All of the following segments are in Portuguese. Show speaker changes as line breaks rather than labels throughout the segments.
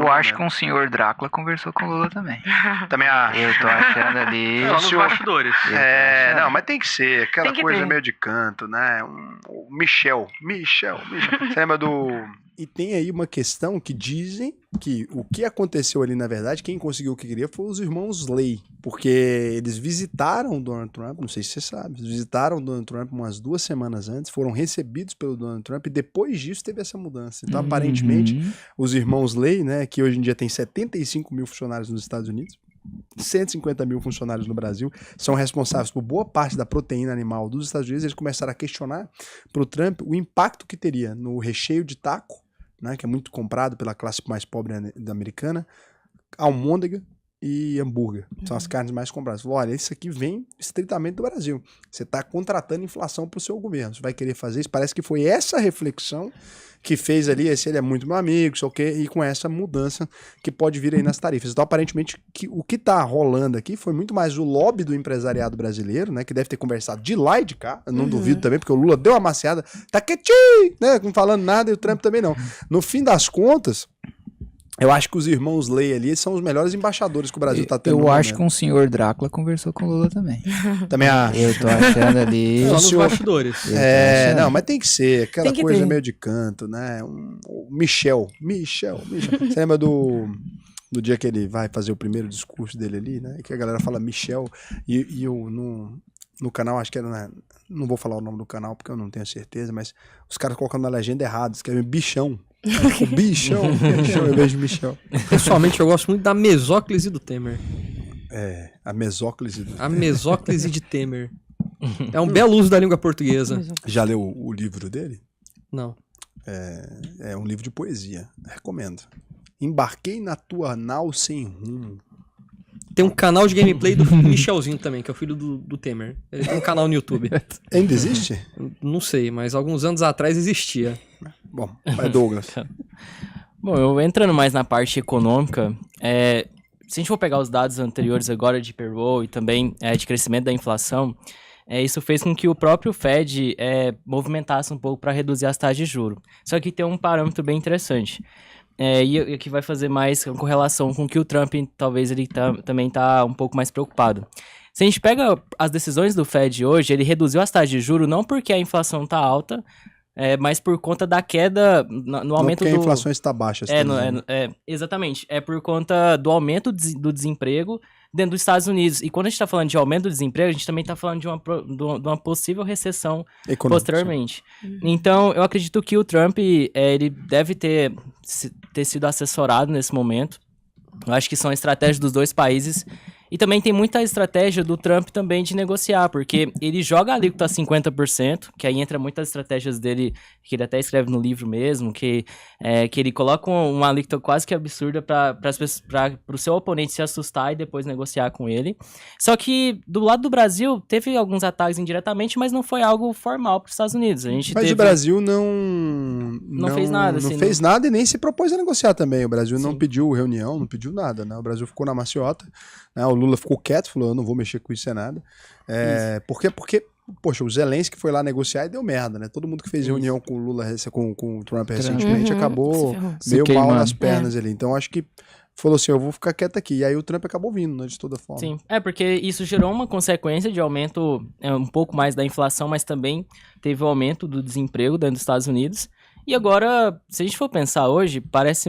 Eu acho que um senhor Drácula conversou com o Lula também.
Também acho.
Eu tô achando ali...
Só nos bastidores.
Não, mas tem que ser. Aquela
Tem que
coisa
ter.
meio de canto, né? O Michel. Você lembra do...
E tem aí uma questão que dizem que o que aconteceu ali, na verdade, quem conseguiu o que queria foi os irmãos Lay. Porque eles visitaram o Donald Trump, não sei se você sabe, eles visitaram o Donald Trump umas 2 semanas antes, foram recebidos pelo Donald Trump e depois disso teve essa mudança. Então, aparentemente, os irmãos Lay, né, que hoje em dia tem 75 mil funcionários nos Estados Unidos, 150 mil funcionários no Brasil, são responsáveis por boa parte da proteína animal dos Estados Unidos. Eles começaram a questionar para o Trump o impacto que teria no recheio de taco, né, que é muito comprado pela classe mais pobre da americana, almôndega e hambúrguer. São as carnes mais compradas. Falou, olha, isso aqui vem estritamente do Brasil. Você está contratando inflação para o seu governo. Você vai querer fazer isso? Parece que foi essa reflexão que fez ali, esse ele é muito meu amigo, sei o quê, e com essa mudança que pode vir aí nas tarifas. Então, aparentemente, o que tá rolando aqui foi muito mais o lobby do empresariado brasileiro, né, que deve ter conversado de lá e de cá, eu não duvido também, porque o Lula deu uma maciada, tá quietinho, né, não falando nada, e o Trump também não. No fim das contas, eu acho que os irmãos Lay ali são os melhores embaixadores que o Brasil tá tendo.
Eu acho que um senhor Drácula conversou com o Lula também.
Também acho.
Eu tô achando ali...
Só nos bastidores.
Não, mas tem que ser aquela
Tem que
coisa
ter.
meio de canto, né? O Michel. Você lembra do dia que ele vai fazer o primeiro discurso dele ali, né? Que a galera fala Michel e eu no canal, acho que era não vou falar o nome do canal porque eu não tenho certeza, mas os caras colocam na legenda errado, escrevem bichão. O bichão, eu vejo Michel.
Pessoalmente, eu gosto muito da mesóclise do Temer.
A mesóclise.
A mesóclise de Temer. É um belo uso da língua portuguesa.
Já leu o livro dele?
Não.
É um livro de poesia. Recomendo. Embarquei na tua nau sem rumo.
Tem um canal de gameplay do Michelzinho também, que é o filho do Temer. Ele tem um canal no YouTube.
Ainda existe?
Não sei, mas alguns anos atrás existia.
Bom, vai Douglas.
Bom, eu entrando mais na parte econômica, se a gente for pegar os dados anteriores agora de payroll e também de crescimento da inflação, isso fez com que o próprio Fed movimentasse um pouco para reduzir as taxas de juros. Só que tem um parâmetro bem interessante. E que vai fazer mais com relação com que o Trump, talvez ele também está um pouco mais preocupado. Se a gente pega as decisões do Fed hoje, ele reduziu as taxas de juros não porque a inflação está alta, mas por conta da queda no aumento
porque a inflação está baixa.
Exatamente. É por conta do aumento do desemprego dentro dos Estados Unidos. E quando a gente está falando de aumento do desemprego, a gente também está falando de uma possível recessão posteriormente. Então, eu acredito que o Trump ele deve ter sido assessorado nesse momento. Eu acho que são estratégias dos dois países. E também tem muita estratégia do Trump também de negociar, porque ele joga a alíquota a 50%, que aí entra muitas estratégias dele, que ele até escreve no livro mesmo, que ele coloca uma alíquota quase que absurda para o seu oponente se assustar e depois negociar com ele. Só que do lado do Brasil, teve alguns ataques indiretamente, mas não foi algo formal para os Estados Unidos.
Mas o Brasil não
fez nada.
Não
assim,
fez nada e nem se propôs a negociar também. O Brasil não pediu reunião, não pediu nada, né? O Brasil ficou na maciota, né? O Lula ficou quieto, falou, eu não vou mexer com isso, é nada. Porque, poxa, o Zelensky foi lá negociar e deu merda, né? Todo mundo que fez reunião com o Lula, com o Trump recentemente, acabou meio mal nas pernas ali. Então, acho que falou assim, eu vou ficar quieto aqui. E aí o Trump acabou vindo, né, de toda forma.
Sim, porque isso gerou uma consequência de aumento um pouco mais da inflação, mas também teve o aumento do desemprego dentro dos Estados Unidos. E agora, se a gente for pensar hoje, parece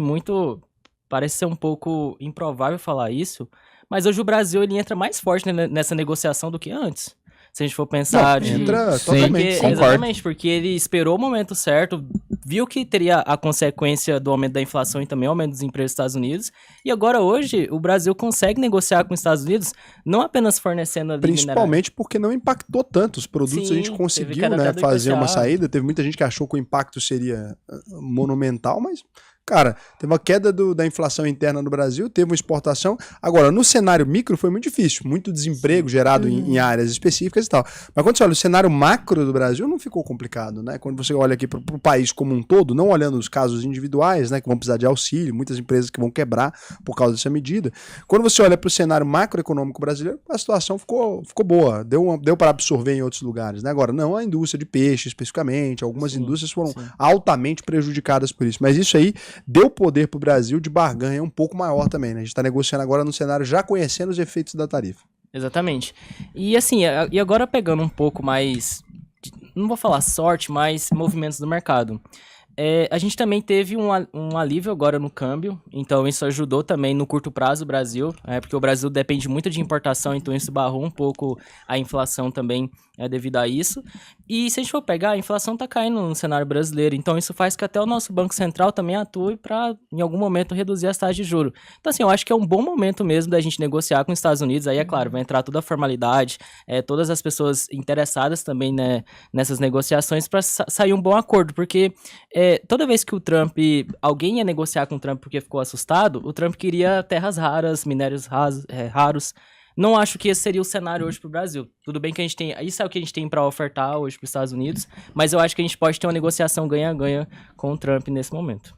ser um pouco improvável falar isso, mas hoje o Brasil ele entra mais forte nessa negociação do que antes. Se a gente for pensar
entra totalmente.
Exatamente, porque ele esperou o momento certo, viu que teria a consequência do aumento da inflação e também o aumento dos empregos dos Estados Unidos, e agora hoje o Brasil consegue negociar com os Estados Unidos, não apenas fornecendo ali
principalmente porque não impactou tanto os produtos. Sim, a gente conseguiu, né, fazer uma saída. Teve muita gente que achou que o impacto seria monumental, mas... Cara, teve uma queda da inflação interna no Brasil, teve uma exportação. Agora, no cenário micro foi muito difícil, muito desemprego gerado em áreas específicas e tal. Mas quando você olha o cenário macro do Brasil, não ficou complicado, né? Quando você olha aqui para o país como um todo, não olhando os casos individuais, né, que vão precisar de auxílio, muitas empresas que vão quebrar por causa dessa medida. Quando você olha para o cenário macroeconômico brasileiro, a situação ficou boa, deu para absorver em outros lugares, né? Agora, não a indústria de peixe especificamente, algumas indústrias foram altamente prejudicadas por isso. Mas isso aí deu poder pro Brasil de barganha um pouco maior também, né? A gente tá negociando agora no cenário já conhecendo os efeitos da tarifa.
Exatamente. E assim, e agora pegando um pouco mais, não vou falar sorte, mas movimentos do mercado. A gente também teve um alívio agora no câmbio, então isso ajudou também no curto prazo o Brasil, porque o Brasil depende muito de importação, então isso barrou um pouco a inflação também devido a isso. E se a gente for pegar, a inflação está caindo no cenário brasileiro, então isso faz que até o nosso Banco Central também atue para, em algum momento, reduzir as taxas de juros. Então assim, eu acho que é um bom momento mesmo da gente negociar com os Estados Unidos, aí é claro, vai entrar toda a formalidade, todas as pessoas interessadas também, né, nessas negociações para sair um bom acordo, porque toda vez que alguém ia negociar com o Trump porque ficou assustado, o Trump queria terras raras, minérios raros. Não acho que esse seria o cenário hoje para o Brasil. Tudo bem que a gente tem, isso é o que a gente tem para ofertar hoje para os Estados Unidos, mas eu acho que a gente pode ter uma negociação ganha-ganha com o Trump nesse momento.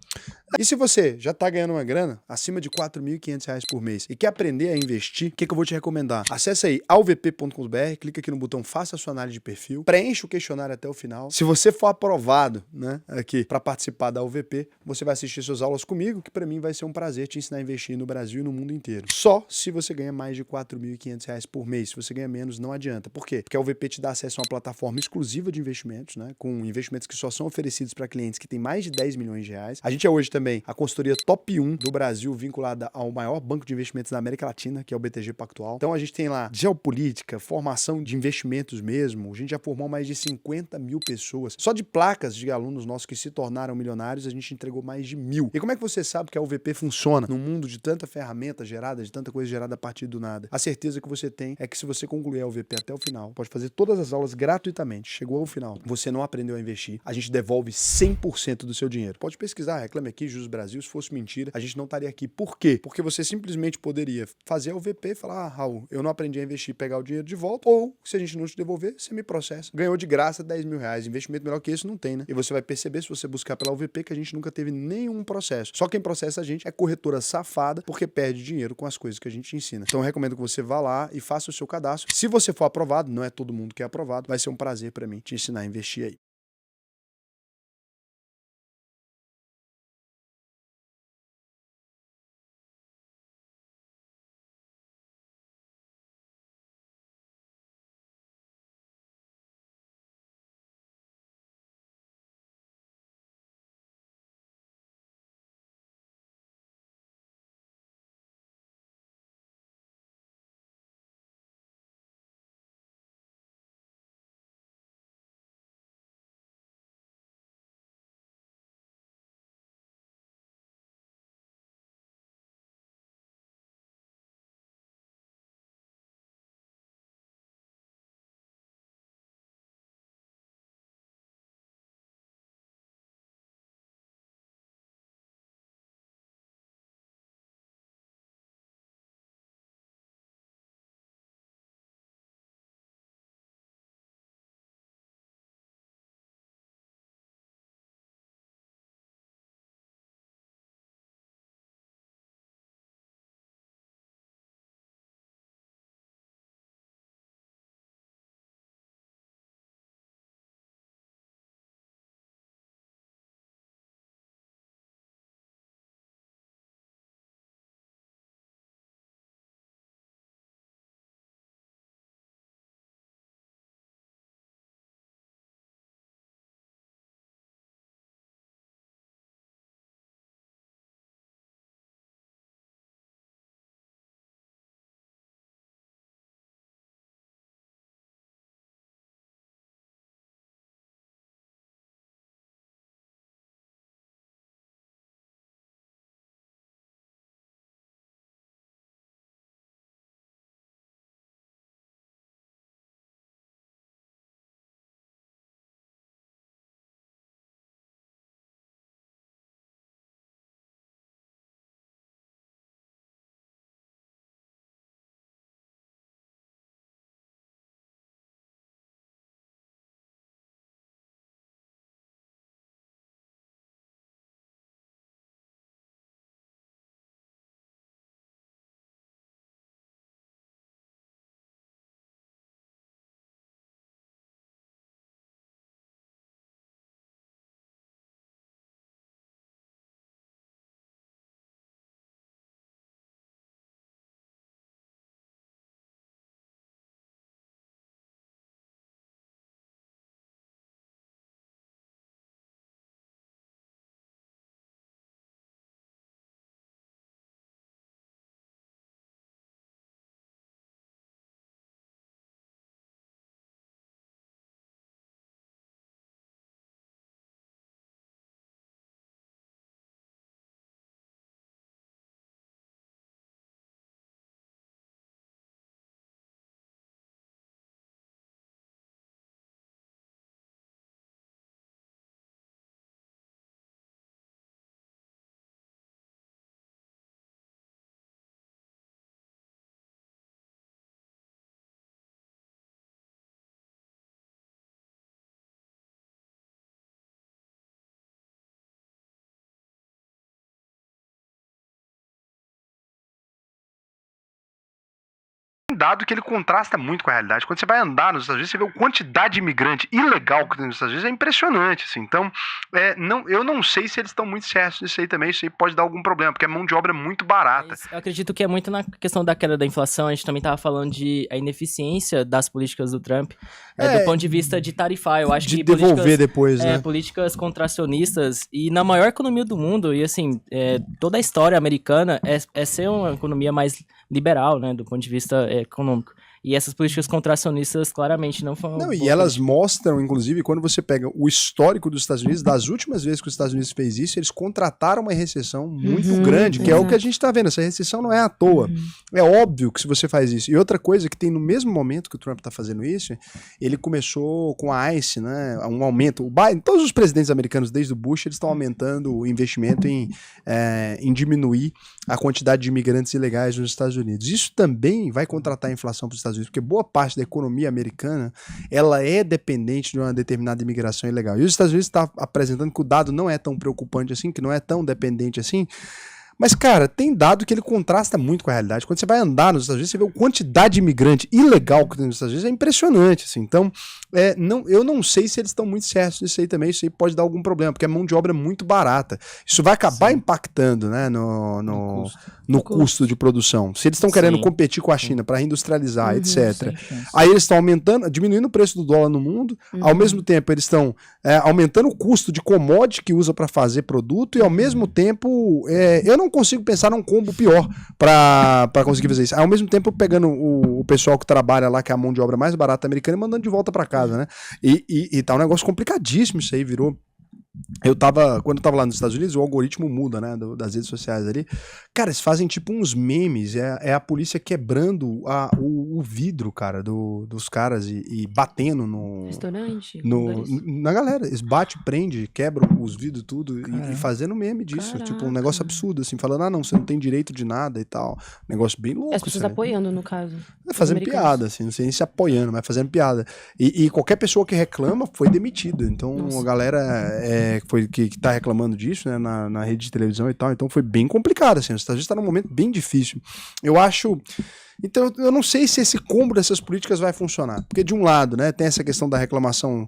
E se você já tá ganhando uma grana acima de R$4.500 por mês e quer aprender a investir, o que eu vou te recomendar? Acesse aí alvp.com.br, clica aqui no botão Faça a sua análise de perfil, preenche o questionário até o final. Se você for aprovado, né, aqui para participar da UVP, você vai assistir suas aulas comigo, que para mim vai ser um prazer te ensinar a investir no Brasil e no mundo inteiro. Só se você ganha mais de R$4.500 por mês. Se você ganha menos, não adianta. Por quê? Porque a UVP te dá acesso a uma plataforma exclusiva de investimentos, né, com investimentos que só são oferecidos para clientes que têm mais de R$10 milhões. A gente é hoje também a consultoria top 1 do Brasil, vinculada ao maior banco de investimentos da América Latina, que é o BTG Pactual. Então a gente tem lá geopolítica, formação de investimentos mesmo. A gente já formou mais de 50 mil pessoas. Só de placas de alunos nossos que se tornaram milionários, a gente entregou mais de 1.000. E como é que você sabe que a UVP funciona num mundo de tanta ferramenta gerada, de tanta coisa gerada a partir do nada? A certeza que você tem é que se você concluir a UVP até o final, pode fazer todas as aulas gratuitamente. Chegou ao final, você não aprendeu a investir, a gente devolve 100% do seu dinheiro. Pode pesquisar, Reclame Aqui, Juros Brasil, se fosse mentira, a gente não estaria aqui. Por quê? Porque você simplesmente poderia fazer a UVP e falar, Raul, eu não aprendi a investir e pegar o dinheiro de volta, ou se a gente não te devolver, você me processa. Ganhou de graça R$10 mil. Investimento melhor que isso não tem, né? E você vai perceber, se você buscar pela UVP, que a gente nunca teve nenhum processo. Só quem processa a gente é corretora safada, porque perde dinheiro com as coisas que a gente ensina. Então eu recomendo que você vá lá e faça o seu cadastro. Se você for aprovado, não é todo mundo que é aprovado, vai ser um prazer para mim te ensinar a investir aí.
dado que ele contrasta muito com a realidade. Quando você vai andar nos Estados Unidos, você vê a quantidade de imigrante ilegal que tem nos Estados Unidos, é impressionante, assim. Então, eu não sei se eles estão muito certos nisso aí também, isso aí pode dar algum problema, porque a mão de obra é muito barata.
Mas eu acredito que é muito na questão da queda da inflação, a gente também estava falando de a ineficiência das políticas do Trump, do ponto de vista de tarifar, eu acho
de
que
devolver depois, né?
políticas contracionistas, e na maior economia do mundo, e assim, toda a história americana é ser uma economia mais liberal, né, do ponto de vista econômico. E essas políticas contracionistas claramente não foram...
Não, e elas mostram, inclusive, quando você pega o histórico dos Estados Unidos, das últimas vezes que os Estados Unidos fez isso, eles contrataram uma recessão muito grande, que é o que a gente tá vendo. Essa recessão não é à toa. É óbvio que se você faz isso. E outra coisa que tem no mesmo momento que o Trump tá fazendo isso, ele começou com a ICE, né, um aumento. O Biden, todos os presidentes americanos, desde o Bush, eles estão aumentando o investimento em diminuir a quantidade de imigrantes ilegais nos Estados Unidos. Isso também vai contratar a inflação para os Estados Unidos, porque boa parte da economia americana ela é dependente de uma determinada imigração ilegal. E os Estados Unidos está apresentando que o dado não é tão preocupante assim, que não é tão dependente assim. Mas, cara, tem dado que ele contrasta muito com a realidade. Quando você vai andar nos Estados Unidos, você vê a quantidade de imigrante ilegal que tem nos Estados Unidos, é impressionante, assim. Então, eu não sei se eles estão muito certos nisso aí também, isso aí pode dar algum problema, porque a mão de obra é muito barata. Isso vai acabar impactando, né, no custo de produção. Se eles estão querendo competir com a China para reindustrializar, etc. Aí eles estão diminuindo o preço do dólar no mundo, ao mesmo tempo eles estão aumentando o custo de commodity que usa para fazer produto, e ao mesmo tempo, eu não consigo pensar num combo pior para conseguir fazer isso. Ao mesmo tempo, pegando o pessoal que trabalha lá, que é a mão de obra mais barata americana, e mandando de volta para casa, né? E tá um negócio complicadíssimo isso aí, virou. Quando eu tava lá nos Estados Unidos, o algoritmo muda, né, das redes sociais ali. Cara, eles fazem tipo uns memes, é a polícia quebrando o vidro, cara, dos caras e batendo no...
Restaurante?
Na galera. Eles batem, prende, quebram os vidros tudo e fazendo meme disso.
Caraca.
Tipo, um negócio absurdo, assim, falando, não, você não tem direito de nada e tal. Negócio bem louco.
As pessoas
assim,
apoiando, no caso.
fazendo piada, assim, não sei nem se apoiando, mas fazendo piada. E qualquer pessoa que reclama foi demitida. Então a galera que tá reclamando disso, né, na rede de televisão e tal, então foi bem complicado, assim, os Estados Unidos tá num momento bem difícil. Eu acho... Então, eu não sei se esse combo dessas políticas vai funcionar. Porque, de um lado, né, tem essa questão da reclamação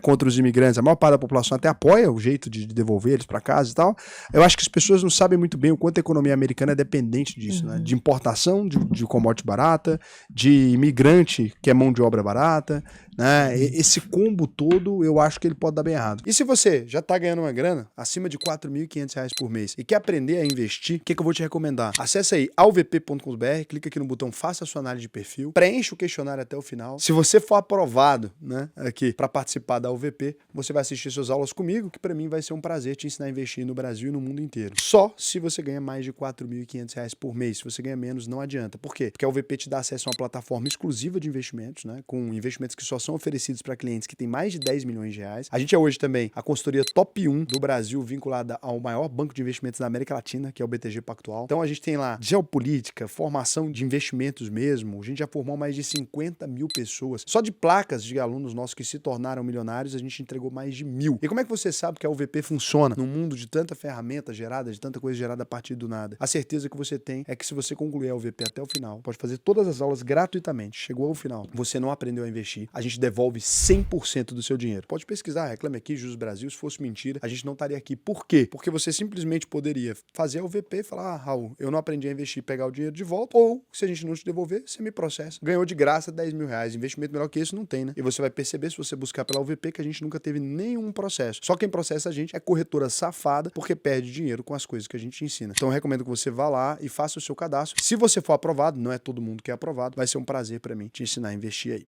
contra os imigrantes. A maior parte da população até apoia o jeito de devolver eles para casa e tal. Eu acho que as pessoas não sabem muito bem o quanto a economia americana é dependente disso, né? De importação de commodity barata, de imigrante que é mão de obra barata, né? Esse combo todo, eu acho que ele pode dar bem errado. E se você já tá ganhando uma grana acima de R$4.500 por mês e quer aprender a investir, o que eu vou te recomendar? Acesse aí alvp.com.br, clica aqui no botão Faça sua análise de perfil, preenche o questionário até o final. Se você for aprovado, né, aqui para participar da UVP, você vai assistir suas aulas comigo, que para mim vai ser um prazer te ensinar a investir no Brasil e no mundo inteiro. Só se você ganha mais de R$4.500 por mês. Se você ganha menos, não adianta. Por quê? Porque a UVP te dá acesso a uma plataforma exclusiva de investimentos, né, com investimentos que só são oferecidos para clientes que têm mais de 10 milhões de reais. A gente é hoje também a consultoria top 1 do Brasil, vinculada ao maior banco de investimentos da América Latina, que é o BTG Pactual. Então a gente tem lá geopolítica, formação de investimentos mesmo. A gente já formou mais de 50 mil pessoas. Só de placas de alunos nossos que se tornaram milionários, a gente entregou mais de 1.000. E como é que você sabe que a UVP funciona num mundo de tanta ferramenta gerada, de tanta coisa gerada a partir do nada? A certeza que você tem é que se você concluir a UVP até o final, pode fazer todas as aulas gratuitamente. Chegou ao final, você não aprendeu a investir, a gente devolve 100% do seu dinheiro. Pode pesquisar, Reclame Aqui, Jus Brasil. Se fosse mentira, a gente não estaria aqui. Por quê? Porque você simplesmente poderia fazer a UVP e falar, Raul, eu não aprendi a investir e pegar o dinheiro de volta, ou se a gente não te devolver, você me processa. Ganhou de graça 10 mil reais. Investimento melhor que esse não tem, né? E você vai perceber, se você buscar pela UVP, que a gente nunca teve nenhum processo. Só quem processa a gente é corretora safada, porque perde dinheiro com as coisas que a gente ensina. Então eu recomendo que você vá lá e faça o seu cadastro. Se você for aprovado, não é todo mundo que é aprovado, vai ser um prazer para mim te ensinar a investir aí.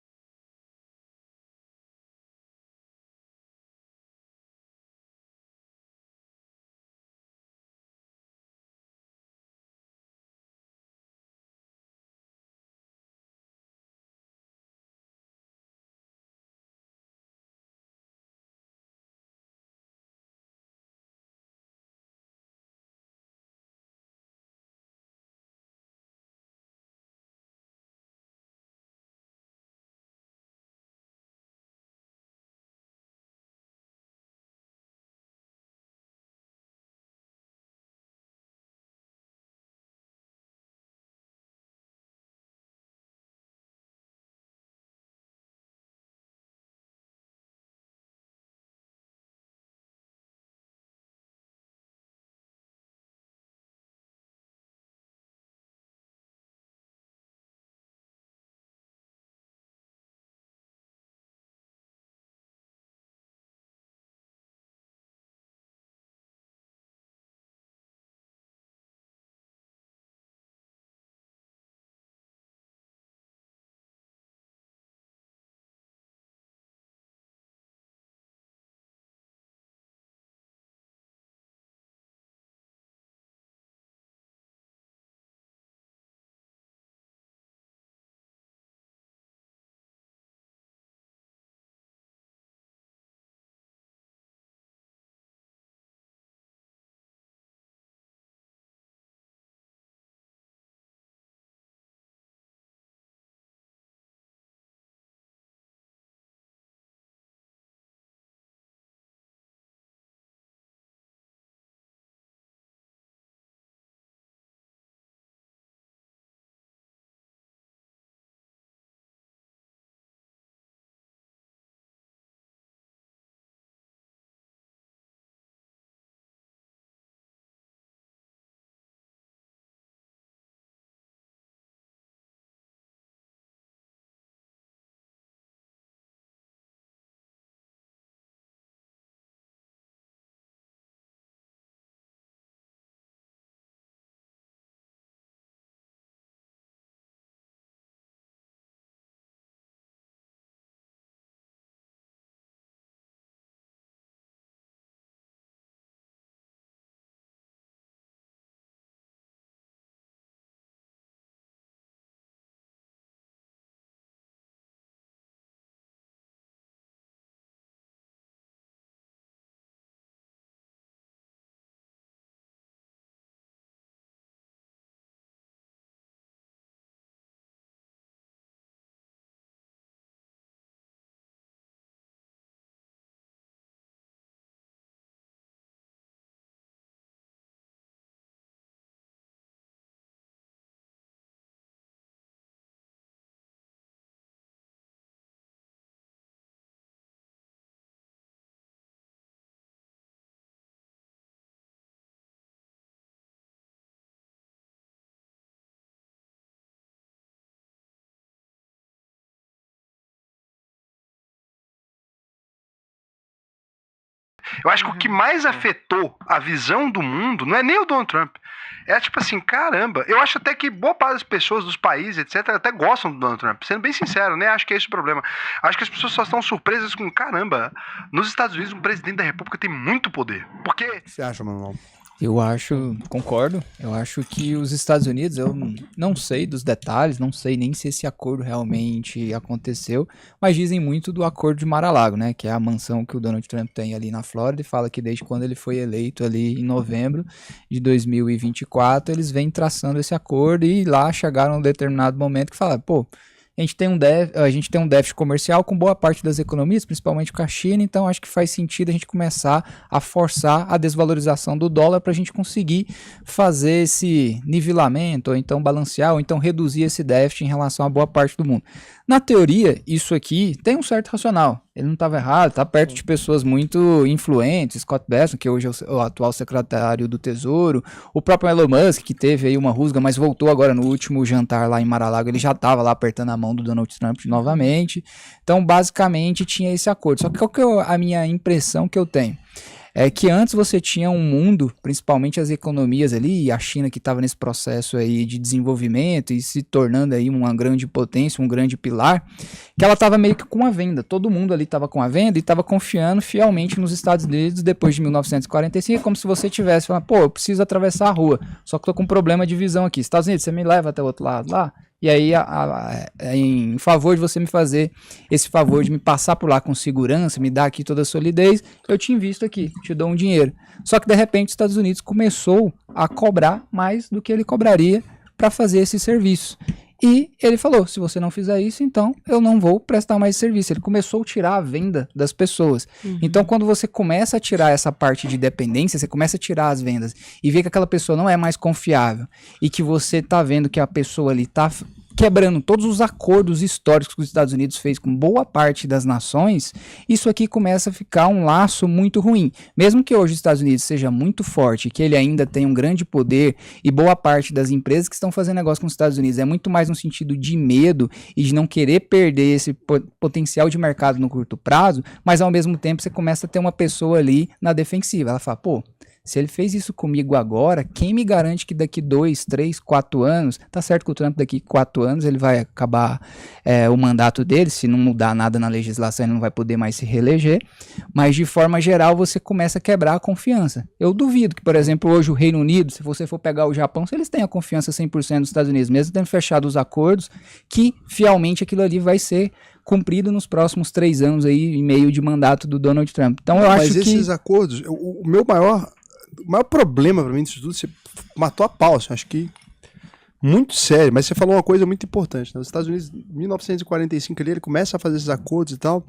Eu acho que o que mais afetou a visão do mundo não é nem o Donald Trump. É tipo assim, caramba, eu acho até que boa parte das pessoas, dos países, etc., até gostam do Donald Trump. Sendo bem sincero, né? Acho que é esse o problema. Acho que as pessoas só estão surpresas com, caramba, nos Estados Unidos um presidente da república tem muito poder. Porque...
O que você acha, Manuel?
Eu acho, concordo, eu acho que os Estados Unidos, eu não sei dos detalhes, não sei nem se esse acordo realmente aconteceu, mas dizem muito do acordo de Mar-a-Lago, né, que é a mansão que o Donald Trump tem ali na Flórida, e fala que desde quando ele foi eleito ali em novembro de 2024, eles vêm traçando esse acordo e lá chegaram a um determinado momento que falaram, pô, a gente tem um déficit comercial com boa parte das economias, principalmente com a China, então acho que faz sentido a gente começar a forçar a desvalorização do dólar para a gente conseguir fazer esse nivelamento, ou então balancear, ou então reduzir esse déficit em relação a boa parte do mundo. Na teoria, isso aqui tem um certo racional. Ele não estava errado, está perto de pessoas muito influentes, Scott Bessent, que hoje é o atual secretário do Tesouro, o próprio Elon Musk, que teve aí uma rusga, mas voltou agora no último jantar lá em Mar-a-Lago, ele já estava lá apertando a mão do Donald Trump novamente. Então, basicamente, tinha esse acordo. Só que qual que é a minha impressão que eu tenho? É que antes você tinha um mundo, principalmente as economias ali, e a China que estava nesse processo aí de desenvolvimento e se tornando aí uma grande potência, um grande pilar, que ela estava meio que com a venda. Todo mundo ali estava com a venda e estava confiando fielmente nos Estados Unidos depois de 1945, como se você tivesse falando, pô, eu preciso atravessar a rua, só que tô com um problema de visão aqui. Estados Unidos, você me leva até o outro lado lá? E aí, em favor de você me fazer esse favor de me passar por lá com segurança, me dar aqui toda a solidez, eu te invisto aqui, te dou um dinheiro. Só que, de repente, os Estados Unidos começou a cobrar mais do que ele cobraria para fazer esse serviço. E ele falou, se você não fizer isso, então eu não vou prestar mais serviço. Ele começou a tirar a venda das pessoas. Então, quando você começa a tirar essa parte de dependência, você começa a tirar as vendas e vê que aquela pessoa não é mais confiável e que você tá vendo que a pessoa ali tá quebrando todos os acordos históricos que os Estados Unidos fez com boa parte das nações, isso aqui começa a ficar um laço muito ruim. Mesmo que hoje os Estados Unidos seja muito forte, que ele ainda tem um grande poder e boa parte das empresas que estão fazendo negócio com os Estados Unidos é muito mais no sentido de medo e de não querer perder esse potencial de mercado no curto prazo, mas ao mesmo tempo você começa a ter uma pessoa ali na defensiva. Ela fala, pô, se ele fez isso comigo agora, quem me garante que daqui 2, 3, 4 anos, tá certo que o Trump daqui 4 anos ele vai acabar o mandato dele, se não mudar nada na legislação ele não vai poder mais se reeleger, mas de forma geral você começa a quebrar a confiança. Eu duvido que, por exemplo, hoje o Reino Unido, se você for pegar o Japão, se eles têm a confiança 100% dos Estados Unidos, mesmo tendo fechado os acordos, que fielmente aquilo ali vai ser cumprido nos próximos 3 anos aí e meio de mandato do Donald Trump. Então eu acho que... Mas
esses acordos, o meu maior problema pra mim disso tudo, você matou a pau, assim, acho que muito sério, mas você falou uma coisa muito importante, né? Os Estados Unidos, em 1945, ele começa a fazer esses acordos e tal,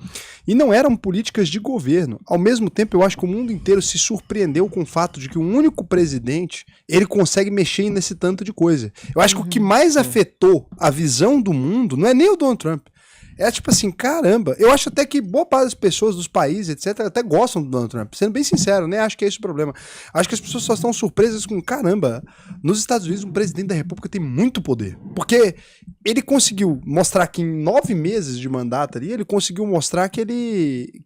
e não eram políticas de governo. Ao mesmo tempo, eu acho que o mundo inteiro se surpreendeu com o fato de que um único presidente, ele consegue mexer nesse tanto de coisa. Eu acho que o que mais afetou a visão do mundo não é nem o Donald Trump. É tipo assim, caramba, eu acho até que boa parte das pessoas, dos países, etc., até gostam do Donald Trump. Sendo bem sincero, né? Acho que é esse o problema. Acho que as pessoas só estão surpresas com, caramba, nos Estados Unidos um presidente da república tem muito poder. Porque ele conseguiu mostrar que em 9 meses de mandato ali, ele conseguiu mostrar que ele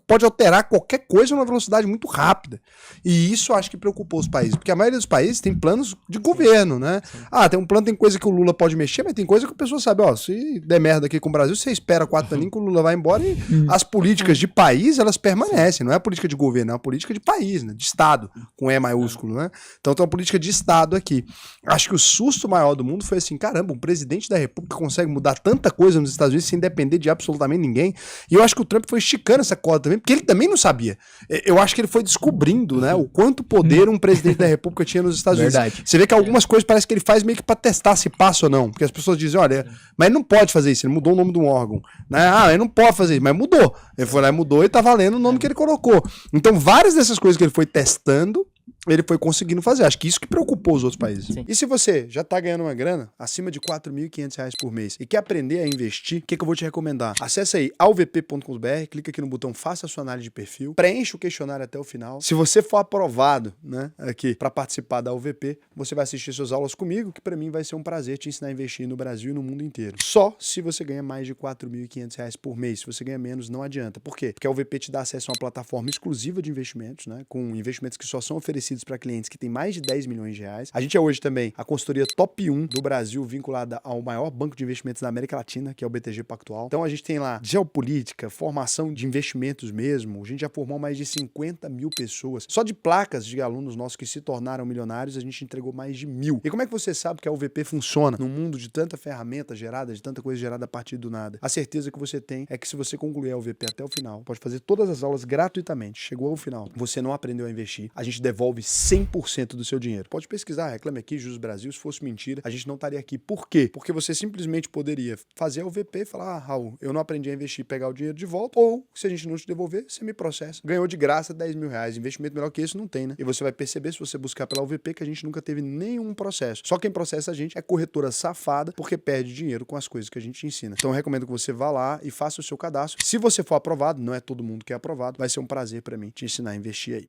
pode alterar qualquer coisa numa velocidade muito rápida. E isso acho que preocupou os países. Porque a maioria dos países tem planos de governo, né? Ah, tem um plano, tem coisa que o Lula pode mexer, mas tem coisa que a pessoa sabe, ó, se der merda aqui com o Brasil, você espera 4 aninhos que o Lula vai embora e as políticas de país, elas permanecem. Não é a política de governo, é uma política de país, né? De Estado, com E maiúsculo, né? Então tem uma política de Estado aqui. Acho que o susto maior do mundo foi assim, caramba, um presidente da república consegue mudar tanta coisa nos Estados Unidos sem depender de absolutamente ninguém. E eu acho que o Trump foi esticando essa corda também, porque ele também não sabia. Eu acho que ele foi descobrindo, né, o quanto poder um presidente da república tinha nos Estados Unidos. Você vê que algumas coisas parece que ele faz meio que pra testar se passa ou não. Porque as pessoas dizem, olha, mas ele não pode fazer isso, ele mudou o nome de um órgão. Né? Ah, ele não pode fazer isso, mas mudou. Ele foi lá e mudou e tá valendo o nome que ele colocou. Então, várias dessas coisas que ele foi testando, ele foi conseguindo fazer. Acho que isso que preocupou os outros países.
Sim.
E se você já tá ganhando uma grana acima de R$4.500 por mês e quer aprender a investir, o que eu vou te recomendar? Acesse aí alvp.com.br, clica aqui no botão faça a sua análise de perfil, preenche o questionário até o final. Se você for aprovado, né, aqui para participar da UVP, você vai assistir suas aulas comigo, que para mim vai ser um prazer te ensinar a investir no Brasil e no mundo inteiro. Só se você ganha mais de R$4.500 por mês. Se você ganha menos, não adianta. Por quê? Porque a UVP te dá acesso a uma plataforma exclusiva de investimentos, né, com investimentos que só são oferecidos para clientes que têm mais de 10 milhões de reais. A gente é hoje também a consultoria top 1 do Brasil, vinculada ao maior banco de investimentos da América Latina, que é o BTG Pactual. Então a gente tem lá geopolítica, formação de investimentos mesmo. A gente já formou mais de 50 mil pessoas. Só de placas de alunos nossos que se tornaram milionários, a gente entregou mais de 1.000. E como é que você sabe que a UVP funciona num mundo de tanta ferramenta gerada, de tanta coisa gerada a partir do nada? A certeza que você tem é que se você concluir a UVP até o final, pode fazer todas as aulas gratuitamente. Chegou ao final, você não aprendeu a investir, a gente devolve 100% do seu dinheiro. Pode pesquisar, Reclame Aqui, Juros Brasil. Se fosse mentira, a gente não estaria aqui. Por quê? Porque você simplesmente poderia fazer a UVP e falar, Raul, eu não aprendi a investir e pegar o dinheiro de volta, ou se a gente não te devolver, você me processa. Ganhou de graça 10 mil reais. Investimento melhor que esse não tem, né? E você vai perceber, se você buscar pela UVP, que a gente nunca teve nenhum processo. Só quem processa a gente é corretora safada, porque perde dinheiro com as coisas que a gente ensina. Então eu recomendo que você vá lá e faça o seu cadastro. Se você for aprovado, não é todo mundo que é aprovado, vai ser um prazer para mim te ensinar a investir aí.